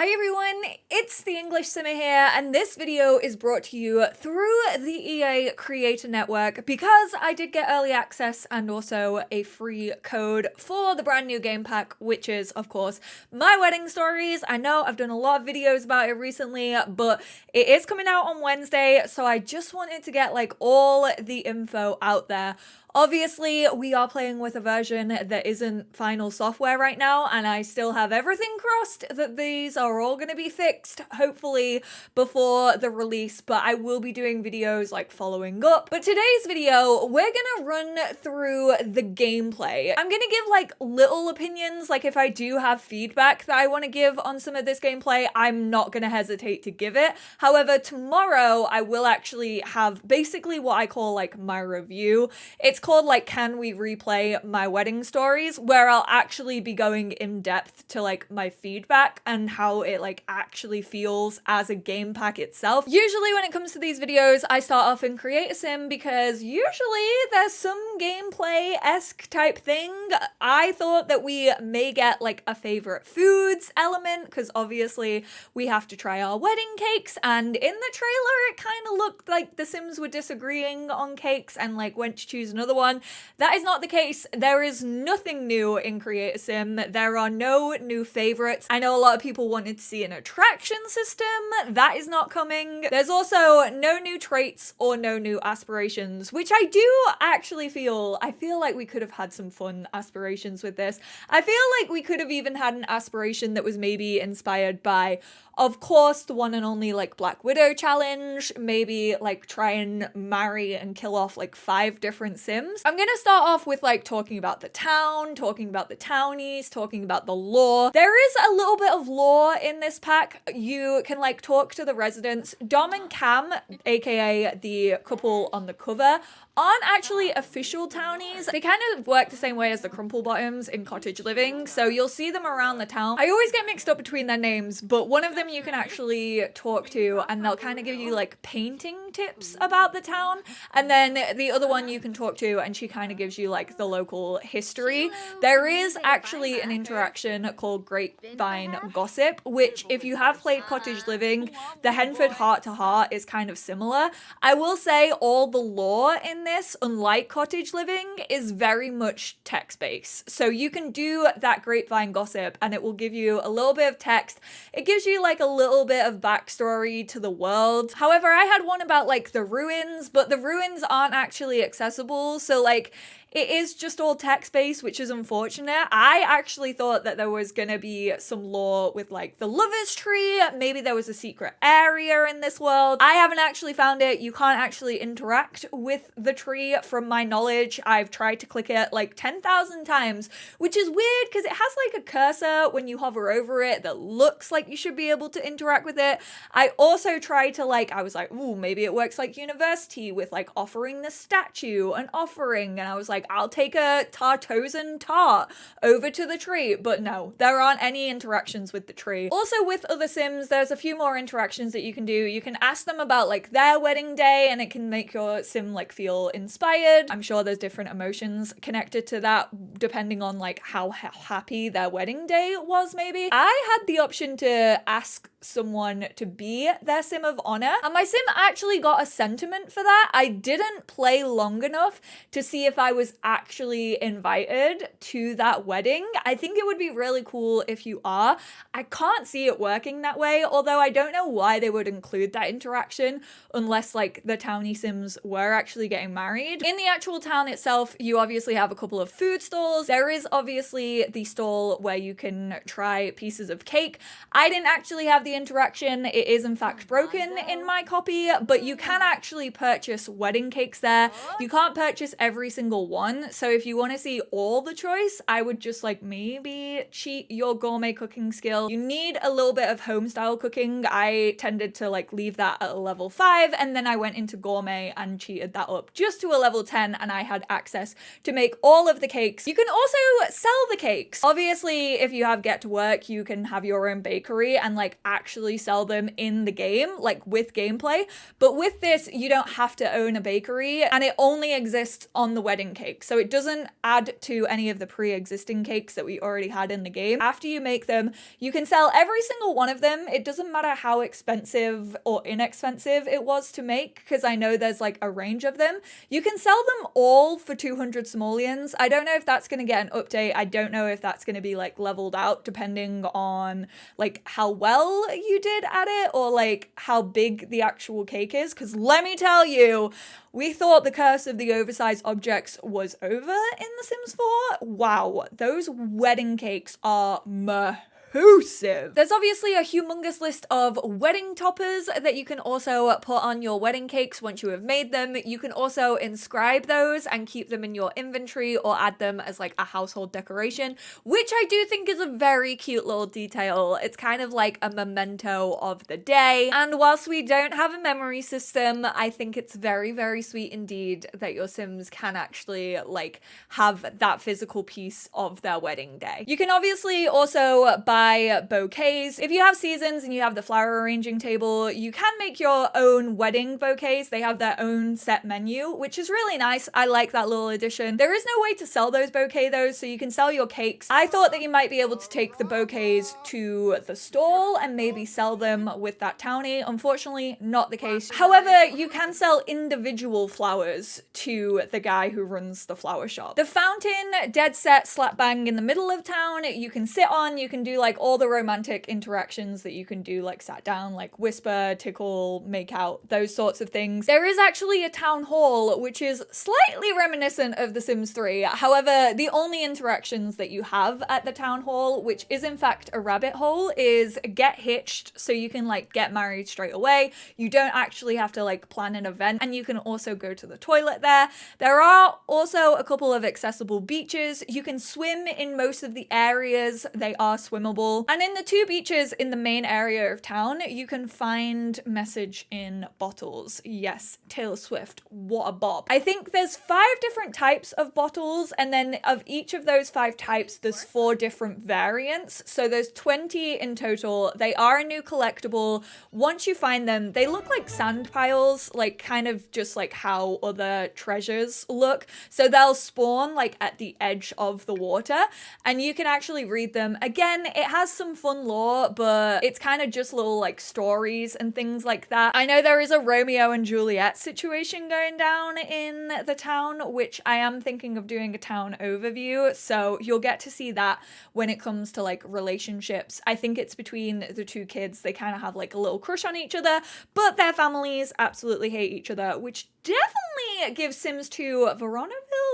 Hi everyone, it's the English Simmer here, and this video is brought to you through the EA Creator Network because I did get early access and also a free code for the brand new game pack, which is, of course, My Wedding Stories. I know I've done a lot of videos about it recently, but it is coming out on Wednesday, so I just wanted to get like all the info out there. Obviously, we are playing with a version that isn't final software right now, and I still have everything crossed that these are all going to be fixed, hopefully, before the release, but I will be doing videos like following up. But today's video, we're gonna run through the gameplay. I'm gonna give like little opinions, like if I do have feedback that I want to give on some of this gameplay, I'm not gonna hesitate to give it. However, tomorrow I will actually have basically what I call like my review. It's called like Can We Replay My Wedding Stories, where I'll actually be going in depth to like my feedback and how it like actually feels as a game pack itself. Usually when it comes to these videos, I start off in Create a Sim because usually there's some gameplay-esque type thing. I thought that we may get like a favorite foods element because obviously we have to try our wedding cakes, and in the trailer it kind of looked like the Sims were disagreeing on cakes and like went to choose another one. That is not the case. There is nothing new in Create a Sim. There are no new favorites. I know a lot of people wanted to see an attraction system. That is not coming. There's also no new traits or no new aspirations, which I do actually I feel like we could have had some fun aspirations with this. I feel like we could have even had an aspiration that was maybe inspired by, of course, the one and only like Black Widow challenge, maybe like try and marry and kill off like 5 different Sims. I'm gonna start off with like talking about the town, talking about the townies, talking about the lore. There is a little bit of lore in this pack. You can like talk to the residents. Dom and Cam, aka the couple on the cover, aren't actually official townies. They kind of work the same way as the Crumple Bottoms in Cottage Living, so you'll see them around the town. I always get mixed up between their names, but one of them you can actually talk to and they'll kind of give you like painting tips about the town, and then the other one you can talk to and she kind of gives you like the local history. There is actually an interaction called Grapevine Gossip, which if you have played Cottage Living, the Henford Heart to Heart is kind of similar. I will say all the lore in this, unlike Cottage Living, is very much text-based. So you can do that Grapevine Gossip and it will give you a little bit of text. It gives you like a little bit of backstory to the world. However, I had one about like the ruins, but the ruins aren't actually accessible. So like it is just all text-based, which is unfortunate. I actually thought that there was gonna be some lore with like the lover's tree. Maybe there was a secret area in this world. I haven't actually found it. You can't actually interact with the tree from my knowledge. I've tried to click it like 10,000 times, which is weird because it has like a cursor when you hover over it that looks like you should be able to interact with it. I also tried to like, I was like, ooh, maybe it works like University with like offering the statue an offering, and I was like, I'll take a Tartosan tart over to the tree, but no, there aren't any interactions with the tree. Also with other Sims, there's a few more interactions that you can do. You can ask them about like their wedding day and it can make your Sim like feel inspired. I'm sure there's different emotions connected to that depending on like how happy their wedding day was maybe. I had the option to ask someone to be their Sim of honor, and my Sim actually got a sentiment for that. I didn't play long enough to see if I was actually invited to that wedding. I think it would be really cool if you are. I can't see it working that way, although I don't know why they would include that interaction unless like the townie Sims were actually getting married. In the actual town itself, you obviously have a couple of food stalls. There is obviously the stall where you can try pieces of cake. I didn't actually have the interaction. It is in fact broken in my copy, but you can actually purchase wedding cakes there. You can't purchase every single one, so if you want to see all the choice, I would just like maybe cheat your gourmet cooking skill. You need a little bit of home style cooking. I tended to like leave that at a level 5 and then I went into gourmet and cheated that up just to a level 10 and I had access to make all of the cakes. You can also sell the cakes. Obviously, if you have Get to Work, you can have your own bakery and like actually sell them in the game, like with gameplay. But with this, you don't have to own a bakery and it only exists on the wedding cake. cake. So it doesn't add to any of the pre-existing cakes that we already had in the game. After you make them, you can sell every single one of them. It doesn't matter how expensive or inexpensive it was to make, because I know there's like a range of them. You can sell them all for 200 simoleons. I don't know if that's going to get an update. I don't know if that's going to be like leveled out depending on like how well you did at it or like how big the actual cake is. Because let me tell you, we thought the curse of the oversized objects was over in The Sims 4. Wow, those wedding cakes are massive. There's obviously a humongous list of wedding toppers that you can also put on your wedding cakes once you have made them. You can also inscribe those and keep them in your inventory or add them as like a household decoration, which I do think is a very cute little detail. It's kind of like a memento of the day. And whilst we don't have a memory system, I think it's very, very sweet indeed that your Sims can actually like have that physical piece of their wedding day. You can obviously also buy bouquets. If you have seasons and you have the flower arranging table, you can make your own wedding bouquets. They have their own set menu, which is really nice. I like that little addition. There is no way to sell those bouquets though, so you can sell your cakes. I thought that you might be able to take the bouquets to the stall and maybe sell them with that townie. Unfortunately, not the case. However, you can sell individual flowers to the guy who runs the flower shop. The fountain, dead set slap bang in the middle of town, you can sit on, you can do like all the romantic interactions that you can do, like sat down, like whisper, tickle, make out, those sorts of things. There is actually a town hall, which is slightly reminiscent of The Sims 3. However, the only interactions that you have at the town hall, which is in fact a rabbit hole, is get hitched, so you can like get married straight away. You don't actually have to like plan an event, and you can also go to the toilet there. There are also a couple of accessible beaches. You can swim in most of the areas. They are swimmable. And in the 2 beaches in the main area of town, you can find message in bottles. Yes, Taylor Swift, what a bop. I think there's 5 different types of bottles, and then of each of those 5 types, there's 4 different variants. So there's 20 in total. They are a new collectible. Once you find them, they look like sand piles, like kind of just like how other treasures look. So they'll spawn like at the edge of the water, and you can actually read them. Again, it has some fun lore, but it's kind of just little like stories and things like that. I know there is a Romeo and Juliet situation going down in the town, which I am thinking of doing a town overview, so you'll get to see that when it comes to like relationships. I think it's between the 2 kids. They kind of have like a little crush on each other, but their families absolutely hate each other, which definitely gives Sims 2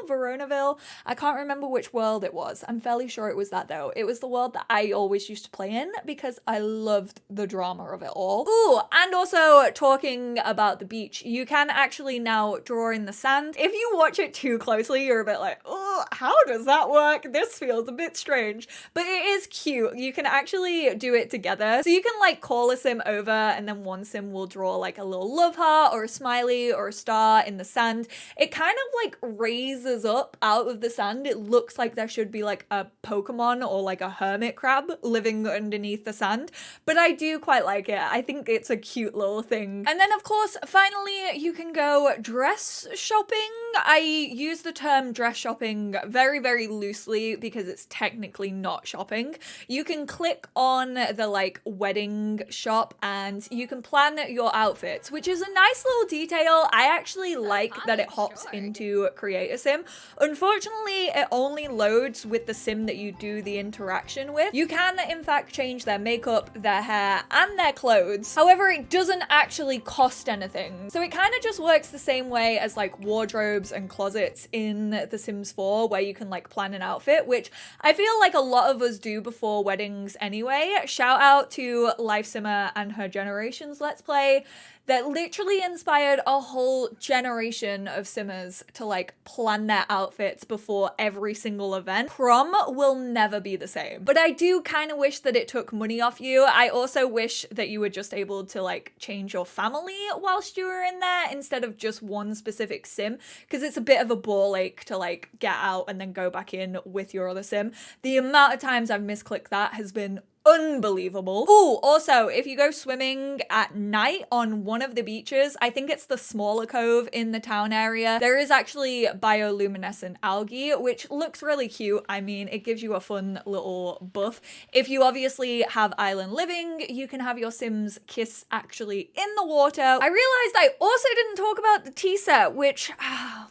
Veronaville. I can't remember which world it was. I'm fairly sure it was that though. It was the world that I always used to play in because I loved the drama of it all. Ooh, and also talking about the beach, you can actually now draw in the sand. If you watch it too closely, you're a bit like, oh, how does that work? This feels a bit strange, but it is cute. You can actually do it together. So you can like call a sim over, and then one sim will draw like a little love heart or a smiley or a star in the sand. It kind of like raises up out of the sand. It looks like there should be like a Pokemon or like a hermit crab living underneath the sand, but I do quite like it. I think it's a cute little thing. And then of course, finally, you can go dress shopping. I use the term dress shopping very, very loosely because it's technically not shopping. You can click on the like wedding shop and you can plan your outfits, which is a nice little detail. I actually like that it hops into Create a Sim. Unfortunately, it only loads with the sim that you do the interaction with. You can in fact change their makeup, their hair, and their clothes. However, it doesn't actually cost anything. So it kind of just works the same way as like wardrobes and closets in The Sims 4, where you can like plan an outfit, which I feel like a lot of us do before weddings anyway. Shout out to EnglishSimmer and her Generations Let's Play that literally inspired a whole generation of simmers to like plan their outfits before every single event. Prom will never be the same, but I do kind of wish that it took money off you. I also wish that you were just able to like change your family whilst you were in there instead of just one specific sim, because it's a bit of a ball ache to like get out and then go back in with your other sim. The amount of times I've misclicked that has been unbelievable. Ooh, also, if you go swimming at night on one of the beaches, I think it's the smaller cove in the town area, there is actually bioluminescent algae, which looks really cute. I mean, it gives you a fun little buff. If you obviously have island living, you can have your Sims kiss actually in the water. I realized I also didn't talk about the tea set, which,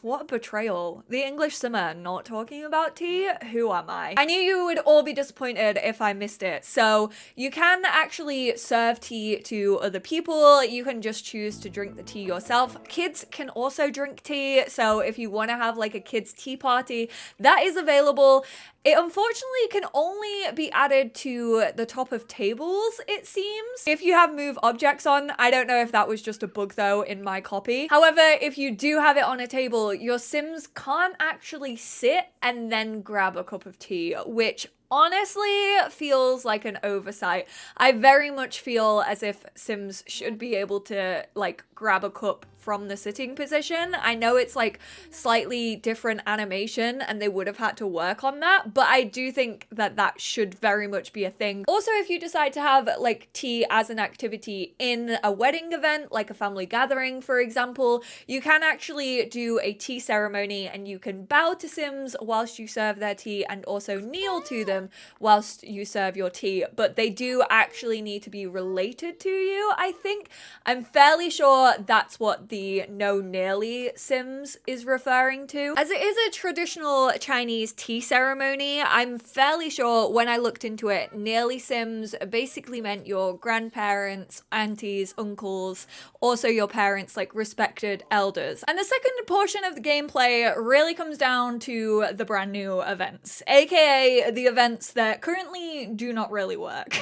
what a betrayal. The English Simmer not talking about tea? Who am I? I knew you would all be disappointed if I missed it. So you can actually serve tea to other people. You can just choose to drink the tea yourself. Kids can also drink tea. So if you want to have like a kids tea party, that is available. It unfortunately can only be added to the top of tables, it seems. If you have move objects on, I don't know if that was just a bug though in my copy. However, if you do have it on a table, your Sims can't actually sit and then grab a cup of tea, which honestly feels like an oversight. I very much feel as if Sims should be able to like grab a cup from the sitting position. I know it's like slightly different animation and they would have had to work on that, but I do think that that should very much be a thing. Also, if you decide to have like tea as an activity in a wedding event, like a family gathering, for example, you can actually do a tea ceremony and you can bow to Sims whilst you serve their tea and also kneel to them whilst you serve your tea, but they do actually need to be related to you, I think. I'm fairly sure that's what the no nearly Sims is referring to. As it is a traditional Chinese tea ceremony, I'm fairly sure when I looked into it, nearly Sims basically meant your grandparents, aunties, uncles, also your parents, like respected elders. And the second portion of the gameplay really comes down to the brand new events, aka the events that currently do not really work.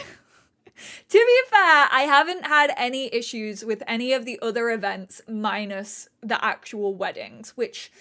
To be fair, I haven't had any issues with any of the other events minus the actual weddings, which,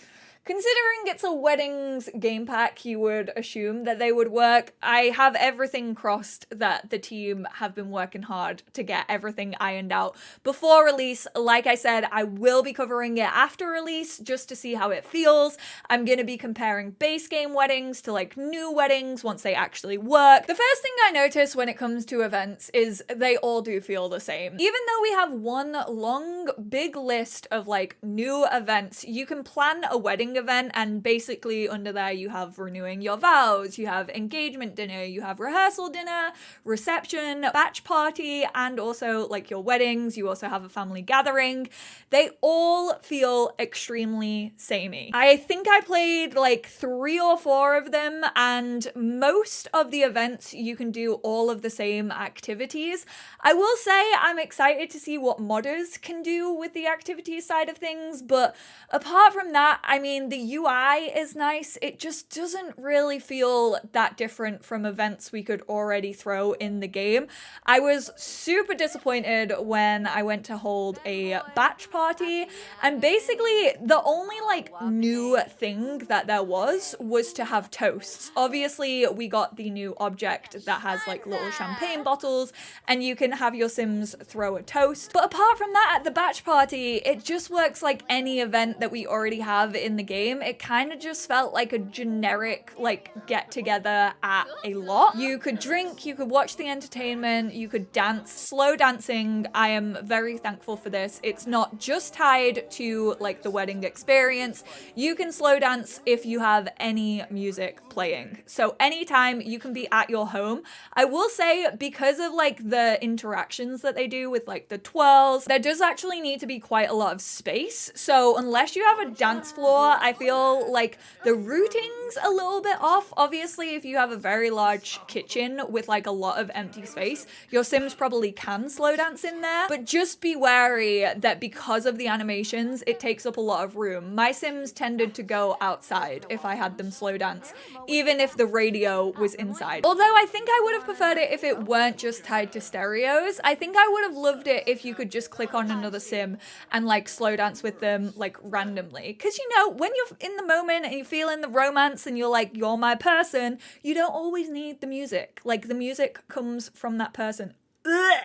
considering it's a weddings game pack, you would assume that they would work. I have everything crossed that the team have been working hard to get everything ironed out before release. Like I said, I will be covering it after release just to see how it feels. I'm going to be comparing base game weddings to like new weddings once they actually work. The first thing I notice when it comes to events is they all do feel the same. Even though we have one long, big list of like new events, you can plan a wedding event and basically under there you have renewing your vows, you have engagement dinner, you have rehearsal dinner, reception, batch party, and also like your weddings. You also have a family gathering. They all feel extremely samey. I think I played like 3 or 4 of them, and most of the events you can do all of the same activities. I will say I'm excited to see what modders can do with the activities side of things, but apart from that, I mean, the UI is nice. It just doesn't really feel that different from events we could already throw in the game. I was super disappointed when I went to hold a batch party, and basically the only like new thing that there was to have toasts. Obviously, we got the new object that has like little champagne bottles and you can have your Sims throw a toast. But apart from that, at the batch party, it just works like any event that we already have in the game. It kind of just felt like a generic like get together at a lot. You could drink, you could watch the entertainment, you could dance. Slow dancing, I am very thankful for this. It's not just tied to like the wedding experience. You can slow dance if you have any music playing. So anytime you can be at your home. I will say, because of like the interactions that they do with like the twirls, there does actually need to be quite a lot of space. So unless you have a dance floor, I feel like the routing's a little bit off. Obviously, if you have a very large kitchen with like a lot of empty space, your Sims probably can slow dance in there, but just be wary that because of the animations, it takes up a lot of room. My Sims tended to go outside if I had them slow dance, even if the radio was inside. Although I think I would have preferred it if it weren't just tied to stereos. I think I would have loved it if you could just click on another Sim and like slow dance with them like randomly. Because you know, when you're in the moment and you feel in the romance and you're like, you're my person, you don't always need the music. Like the music comes from that person. Ugh.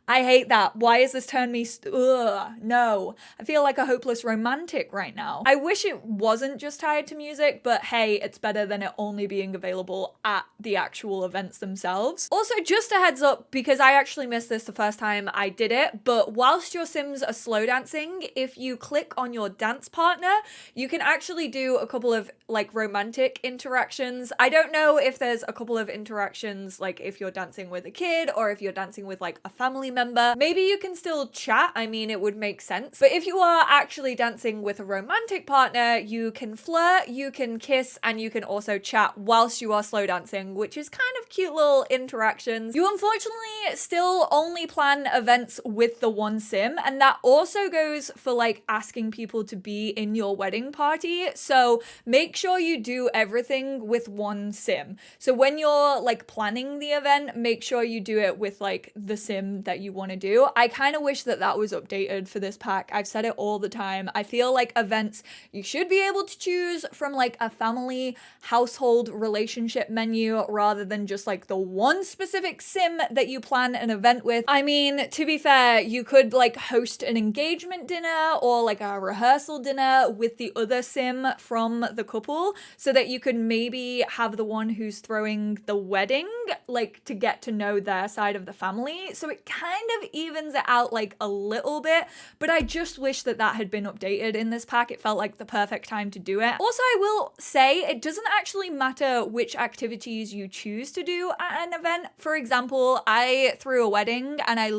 I hate that. Why has this turned me no. I feel like a hopeless romantic right now. I wish it wasn't just tied to music, but hey, it's better than it only being available at the actual events themselves. Also, just a heads up, because I actually missed this the first time I did it, but whilst your Sims are slow dancing, if you click on your dance partner, you can actually do a couple of like romantic interactions. I don't know if there's a couple of interactions like if you're dancing with a kid or if you're dancing with like a family member. Maybe you can still chat. I mean, it would make sense. But if you are actually dancing with a romantic partner, you can flirt, you can kiss, and you can also chat whilst you are slow dancing, which is kind of cute little interactions. You unfortunately still only plan events with the one sim, and that also goes for like asking people to be in your wedding party. So make sure you do everything with one sim. So when you're like planning the event, make sure you do it with like the sim that you want to do. I kind of wish that that was updated for this pack. I've said it all the time. I feel like events you should be able to choose from like a family household relationship menu rather than just like the one specific sim that you plan an event with. I mean, to be fair, you could like host an engagement dinner or like a rehearsal dinner with the other sim from the couple so that you could maybe have the one who's throwing the wedding like to get to know their side of the family. So it kind of evens it out like a little bit, but I just wish that that had been updated in this pack. It felt like the perfect time to do it. Also, I will say it doesn't actually matter which activities you choose to do at an event. For example, I threw a wedding and I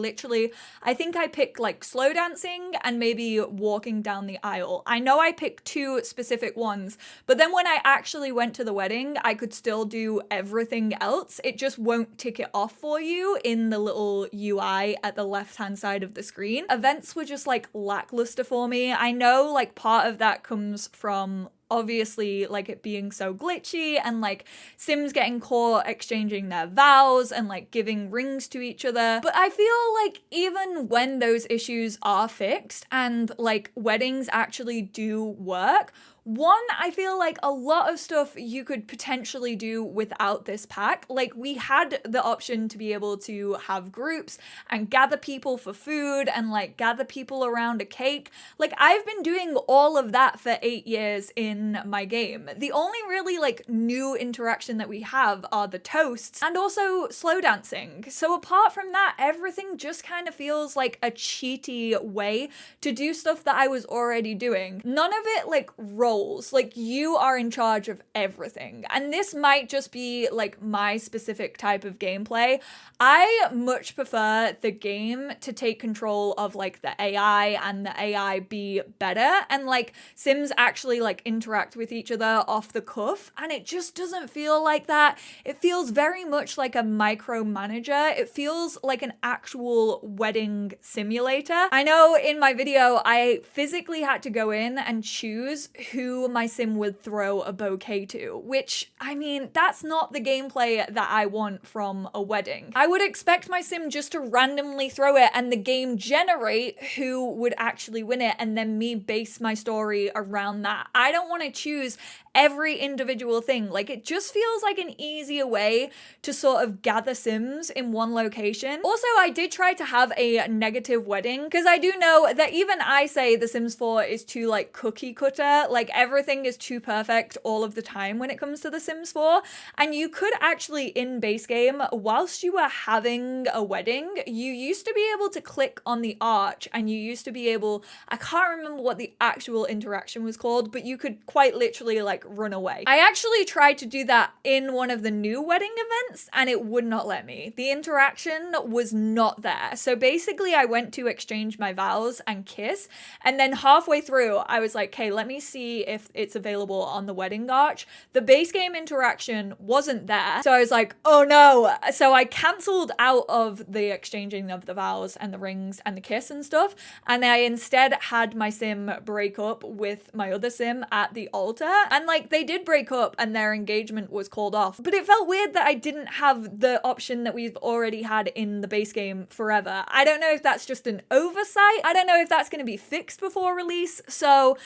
think I picked like slow dancing and maybe walking down the aisle. I know I picked two specific ones, but then when I actually went to the wedding, I could still do everything else. It just won't tick it off for you in the little UI at the left-hand side of the screen. Events were just like lackluster for me. I know like part of that comes from obviously like it being so glitchy and like Sims getting caught exchanging their vows and like giving rings to each other. But I feel like even when those issues are fixed and like weddings actually do work, one, I feel like a lot of stuff you could potentially do without this pack. Like we had the option to be able to have groups and gather people for food and like gather people around a cake. Like I've been doing all of that for 8 years in my game. The only really like new interaction that we have are the toasts and also slow dancing. So apart from that, everything just kind of feels like a cheaty way to do stuff that I was already doing. None of it like rolls. Like you are in charge of everything. And this might just be like my specific type of gameplay. I much prefer the game to take control of like the AI and the AI be better and like Sims actually like interact with each other off the cuff, and it just doesn't feel like that. It feels very much like a micromanager. It feels like an actual wedding simulator. I know in my video I physically had to go in and choose who my sim would throw a bouquet to, which, I mean, that's not the gameplay that I want from a wedding. I would expect my sim just to randomly throw it and the game generate who would actually win it and then me base my story around that. I don't want to choose every individual thing. Like it just feels like an easier way to sort of gather Sims in one location. Also, I did try to have a negative wedding because I do know that even I say The Sims 4 is too like cookie cutter, like everything is too perfect all of the time when it comes to The Sims 4. And you could actually in base game, whilst you were having a wedding, you used to be able to click on the arch and you used to be able, I can't remember what the actual interaction was called, but you could quite literally like run away. I actually tried to do that in one of the new wedding events and it would not let me. The interaction was not there. So basically I went to exchange my vows and kiss, and then halfway through I was like, okay, let me see if it's available on the wedding arch. The base game interaction wasn't there. So I was like, oh no. So I cancelled out of the exchanging of the vows and the rings and the kiss and stuff. And I instead had my sim break up with my other sim at the altar. And like they did break up and their engagement was called off. But it felt weird that I didn't have the option that we've already had in the base game forever. I don't know if that's just an oversight. I don't know if that's going to be fixed before release. So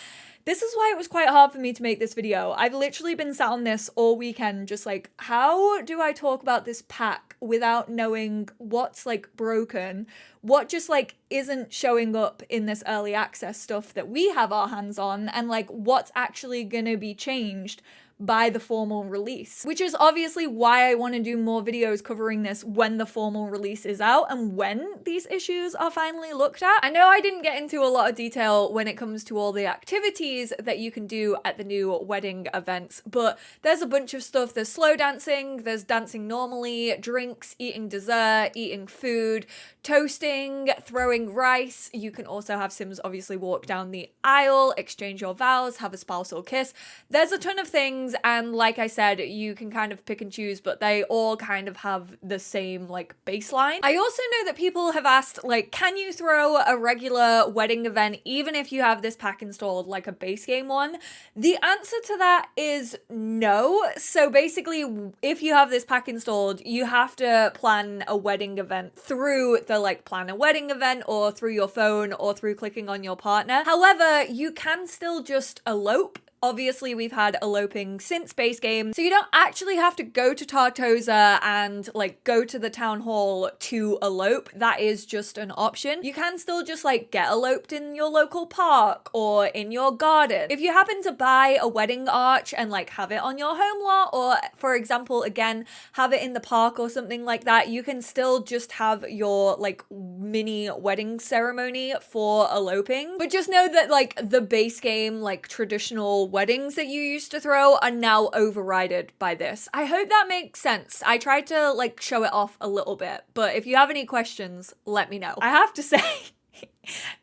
This is why it was quite hard for me to make this video. I've literally been sat on this all weekend, just like, how do I talk about this pack without knowing what's like broken, what just like isn't showing up in this early access stuff that we have our hands on, and like what's actually gonna be changed by the formal release, which is obviously why I want to do more videos covering this when the formal release is out and when these issues are finally looked at. I know I didn't get into a lot of detail when it comes to all the activities that you can do at the new wedding events, but there's a bunch of stuff. There's slow dancing, there's dancing normally, drinks, eating dessert, eating food, toasting, throwing rice. You can also have Sims obviously walk down the aisle, exchange your vows, have a spousal kiss. There's a ton of things, and like I said, you can kind of pick and choose, but they all kind of have the same like baseline. I also know that people have asked, like, can you throw a regular wedding event even if you have this pack installed, like a base game one? The answer to that is no. So basically, if you have this pack installed, you have to plan a wedding event through the like plan a wedding event, or through your phone, or through clicking on your partner. However, you can still just elope. Obviously, we've had eloping since base game, so you don't actually have to go to Tartosa and like go to the town hall to elope. That is just an option. You can still just like get eloped in your local park or in your garden. If you happen to buy a wedding arch and like have it on your home lot, or for example, again, have it in the park or something like that, you can still just have your like mini wedding ceremony for eloping. But just know that like the base game, like traditional weddings that you used to throw are now overridden by this. I hope that makes sense. I tried to like show it off a little bit, but if you have any questions, let me know. I have to say,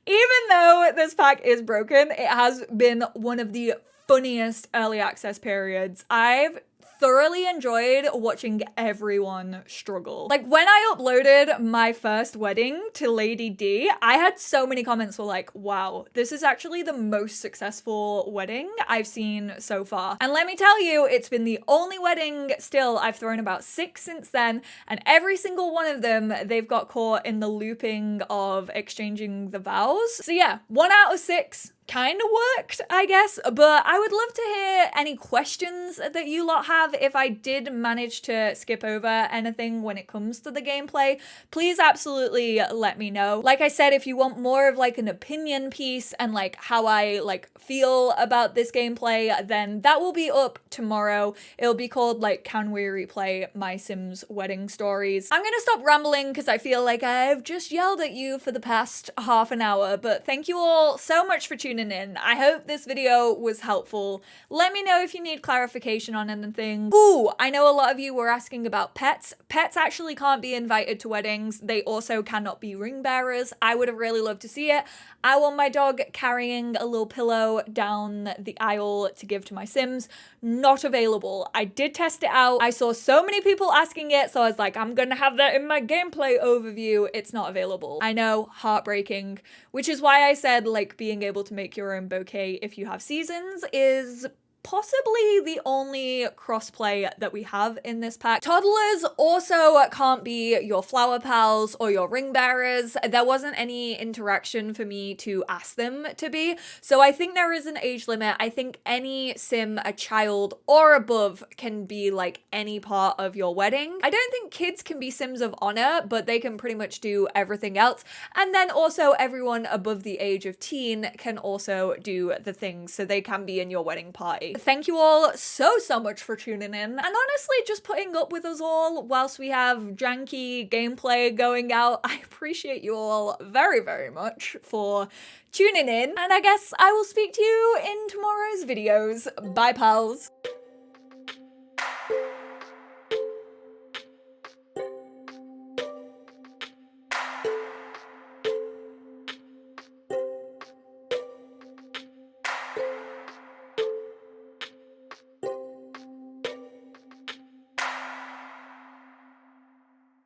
even though this pack is broken, it has been one of the funniest early access periods. I've thoroughly enjoyed watching everyone struggle. Like when I uploaded my first wedding to Lady D, I had so many comments were like, wow, this is actually the most successful wedding I've seen so far. And let me tell you, it's been the only wedding still. I've thrown about 6 since then, and every single one of them, they've got caught in the looping of exchanging the vows. So yeah, 1 out of 6 kind of worked, I guess, but I would love to hear any questions that you lot have. If I did manage to skip over anything when it comes to the gameplay, please absolutely let me know. Like I said, if you want more of like an opinion piece and like how I like feel about this gameplay, then that will be up tomorrow. It'll be called like Can We Replay My Sims Wedding Stories. I'm gonna stop rambling because I feel like I've just yelled at you for the past half an hour, but thank you all so much for tuning in. I hope this video was helpful. Let me know if you need clarification on anything. Ooh, I know a lot of you were asking about pets. Pets actually can't be invited to weddings. They also cannot be ring bearers. I would have really loved to see it. I want my dog carrying a little pillow down the aisle to give to my Sims. Not available. I did test it out. I saw so many people asking it, so I was like, I'm gonna have that in my gameplay overview. It's not available. I know, heartbreaking, which is why I said like being able to make your own bouquet if you have seasons is possibly the only crossplay that we have in this pack. Toddlers also can't be your flower pals or your ring bearers. There wasn't any interaction for me to ask them to be, so I think there is an age limit. I think any sim, a child or above, can be like any part of your wedding. I don't think kids can be Sims of honor, but they can pretty much do everything else. And then also everyone above the age of teen can also do the things, so they can be in your wedding party. Thank you all so much for tuning in, and honestly just putting up with us all whilst we have janky gameplay going out. I appreciate you all very much for tuning in, and I guess I will speak to you in tomorrow's videos. Bye, pals.